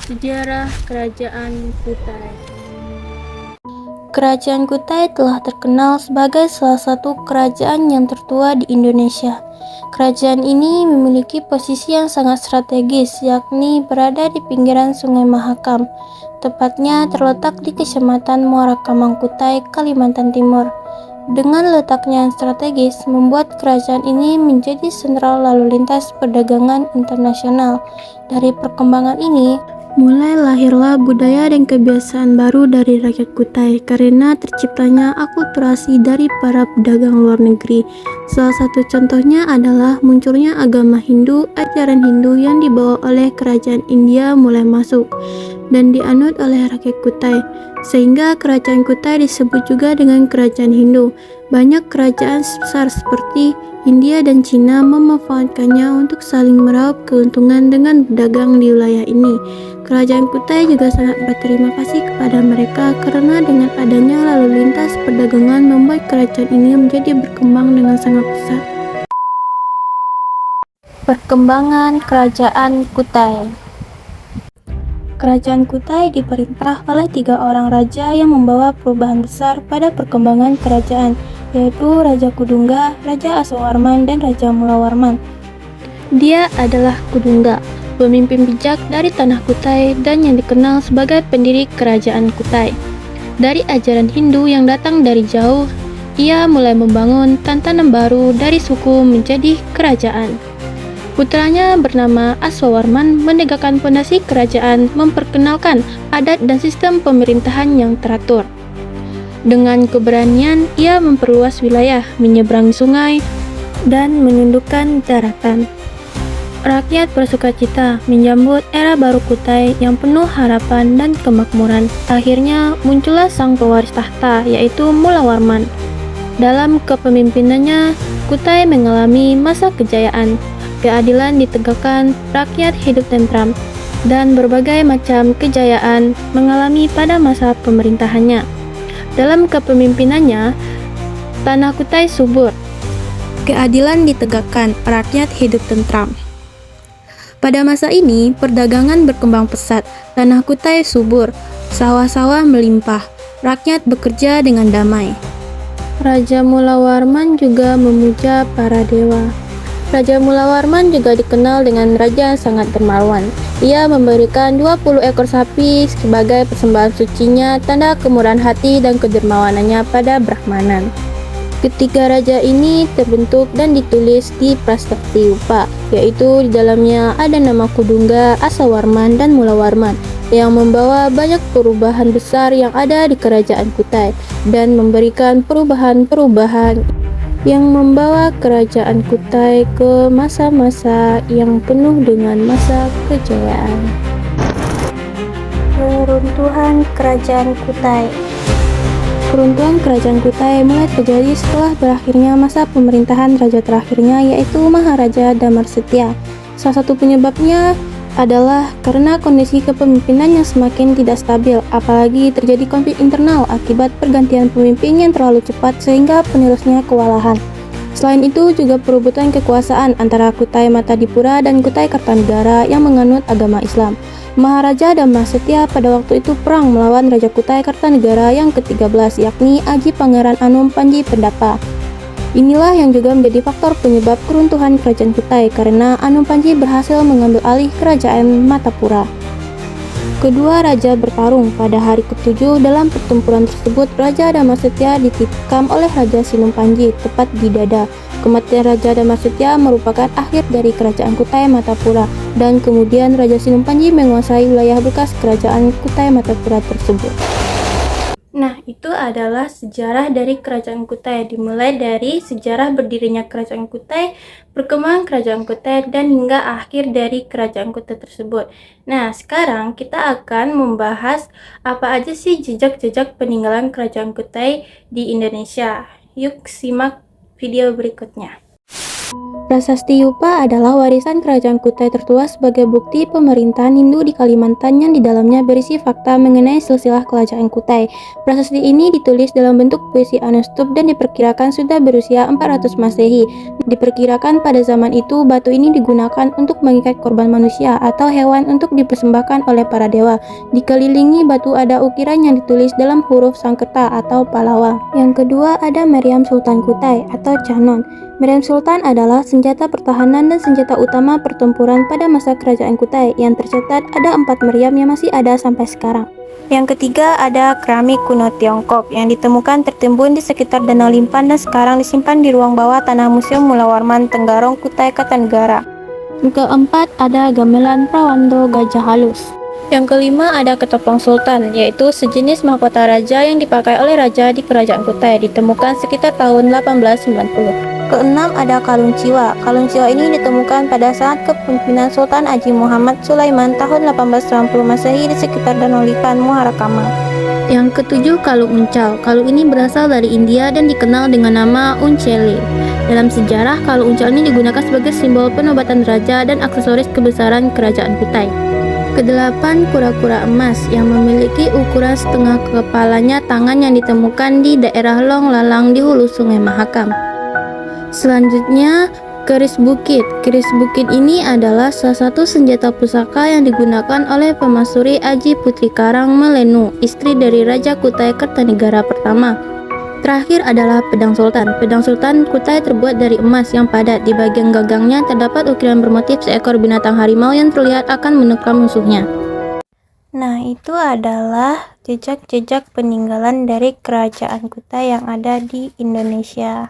Sejarah Kerajaan Kutai. Kerajaan Kutai telah terkenal sebagai salah satu kerajaan yang tertua di Indonesia. Kerajaan ini memiliki posisi yang sangat strategis, yakni berada di pinggiran Sungai Mahakam, tepatnya terletak di Kecamatan Muara Kamang Kutai, Kalimantan Timur. Dengan letaknya yang strategis, membuat kerajaan ini menjadi sentral lalu lintas perdagangan internasional. Dari perkembangan ini, mulai lahirlah budaya dan kebiasaan baru dari rakyat Kutai karena terciptanya akulturasi dari para pedagang luar negeri. Salah satu contohnya adalah munculnya agama Hindu. Ajaran Hindu yang dibawa oleh kerajaan India mulai masuk dan dianut oleh rakyat Kutai, sehingga kerajaan Kutai disebut juga dengan kerajaan Hindu. Banyak kerajaan besar seperti India dan Cina memanfaatkannya untuk saling meraup keuntungan dengan berdagang di wilayah ini. Kerajaan Kutai juga sangat berterima kasih kepada mereka karena dengan adanya lalu lintas perdagangan membuat kerajaan ini menjadi berkembang dengan sangat pesat. Perkembangan Kerajaan Kutai. Kerajaan Kutai diperintah oleh 3 orang raja yang membawa perubahan besar pada perkembangan kerajaan, yaitu Raja Kudungga, Raja Asowarman, dan Raja Mulawarman. Dia adalah Kudungga, pemimpin bijak dari tanah Kutai dan yang dikenal sebagai pendiri kerajaan Kutai. Dari ajaran Hindu yang datang dari jauh, ia mulai membangun tatanan baru dari suku menjadi kerajaan. Putranya bernama Aswawarman menegakkan fondasi kerajaan, memperkenalkan adat dan sistem pemerintahan yang teratur. Dengan keberanian, ia memperluas wilayah, menyeberangi sungai, dan menundukkan daratan. Rakyat bersukacita menyambut era baru Kutai yang penuh harapan dan kemakmuran. Akhirnya muncullah sang pewaris tahta, yaitu Mulawarman. Dalam kepemimpinannya, Kutai mengalami masa kejayaan. Keadilan ditegakkan, rakyat hidup tentram, dan berbagai macam kejayaan mengalami pada masa pemerintahannya. Dalam kepemimpinannya, tanah Kutai subur. Keadilan ditegakkan, rakyat hidup tentram. Pada masa ini, perdagangan berkembang pesat, tanah Kutai subur, sawah-sawah melimpah, rakyat bekerja dengan damai. Raja Mulawarman juga memuja para dewa. Raja Mulawarman juga dikenal dengan raja sangat dermawan. Ia memberikan 20 ekor sapi sebagai persembahan sucinya, tanda kemurahan hati dan kedermawanannya pada Brahmanan. Ketiga raja ini terbentuk dan ditulis di Prasasti Upa, yaitu di dalamnya ada nama Kudungga, Asawarman, dan Mulawarman, yang membawa banyak perubahan besar yang ada di kerajaan Kutai dan memberikan perubahan-perubahan yang membawa kerajaan Kutai ke masa-masa yang penuh dengan masa kejayaan. Keruntuhan Kerajaan Kutai. Keruntuhan Kerajaan Kutai mulai terjadi setelah berakhirnya masa pemerintahan raja terakhirnya, yaitu Maharaja Damarsetya. Salah satu penyebabnya adalah karena kondisi kepemimpinan yang semakin tidak stabil, apalagi terjadi konflik internal akibat pergantian pemimpin yang terlalu cepat sehingga penerusnya kewalahan. Selain itu juga perebutan kekuasaan antara Kutai Matadipura dan Kutai Kartanegara yang menganut agama Islam. Maharaja Damarsetya pada waktu itu perang melawan Raja Kutai Kartanegara yang ke-13, yakni Aji Pangeran Anom Panji Pendapa. Inilah yang juga menjadi faktor penyebab keruntuhan kerajaan Kutai karena Anom Panji berhasil mengambil alih kerajaan Matapura. Kedua raja bertarung pada hari ke-7. Dalam pertempuran tersebut, Raja Damarsetya ditikam oleh Raja Sinumpanji tepat di dada. Kematian Raja Damarsetya merupakan akhir dari kerajaan Kutai Matapura, dan kemudian Raja Sinumpanji menguasai wilayah bekas kerajaan Kutai Matapura tersebut. Nah, itu adalah sejarah dari kerajaan Kutai, dimulai dari sejarah berdirinya kerajaan Kutai, perkembangan kerajaan Kutai, dan hingga akhir dari kerajaan Kutai tersebut. Nah, sekarang kita akan membahas apa aja sih jejak-jejak peninggalan kerajaan Kutai di Indonesia. Yuk simak video berikutnya. Prasasti Yupa adalah warisan kerajaan Kutai tertua sebagai bukti pemerintahan Hindu di Kalimantan yang di dalamnya berisi fakta mengenai silsilah kerajaan Kutai. Prasasti ini ditulis dalam bentuk puisi anustup dan diperkirakan sudah berusia 400 Masehi. Diperkirakan pada zaman itu batu ini digunakan untuk mengikat korban manusia atau hewan untuk dipersembahkan oleh para dewa. Dikelilingi batu ada ukiran yang ditulis dalam huruf Sangkerta atau Palawa. Yang kedua ada Meriam Sultan Kutai atau Canon. Meriam Sultan adalah senjata pertahanan dan senjata utama pertempuran pada masa kerajaan Kutai. Yang tercatat ada 4 meriam yang masih ada sampai sekarang. Yang ketiga ada keramik kuno Tiongkok yang ditemukan tertimbun di sekitar Danau Limpan dan sekarang disimpan di ruang bawah tanah Museum Mulawarman Tenggarong Kutai Kartanegara. Yang keempat ada gamelan Prawando Gajah Halus. Yang kelima ada ketopong sultan, yaitu sejenis mahkota raja yang dipakai oleh raja di kerajaan Kutai, ditemukan sekitar tahun 1890. Keenam ada kalung ciwa. Kalung ciwa ini ditemukan pada saat kepemimpinan Sultan Haji Muhammad Sulaiman tahun 1890 Masehi di sekitar Danau Lipan, Muharakama. Yang ketujuh kalung uncal. Kalung ini berasal dari India dan dikenal dengan nama uncele. Dalam sejarah, kalung uncal ini digunakan sebagai simbol penobatan raja dan aksesoris kebesaran kerajaan Kutai. Kedelapan, kura-kura emas yang memiliki ukuran setengah kepalanya tangan yang ditemukan di daerah Long Lalang di hulu Sungai Mahakam. Selanjutnya, keris bukit. Keris bukit ini adalah salah satu senjata pusaka yang digunakan oleh Permaisuri Aji Putri Karang Melenu, istri dari Raja Kutai Kartanegara pertama. Terakhir adalah pedang sultan. Pedang sultan Kutai terbuat dari emas yang padat. Di bagian gagangnya terdapat ukiran bermotif seekor binatang harimau yang terlihat akan menekam musuhnya. Nah, itu adalah jejak-jejak peninggalan dari kerajaan Kutai yang ada di Indonesia.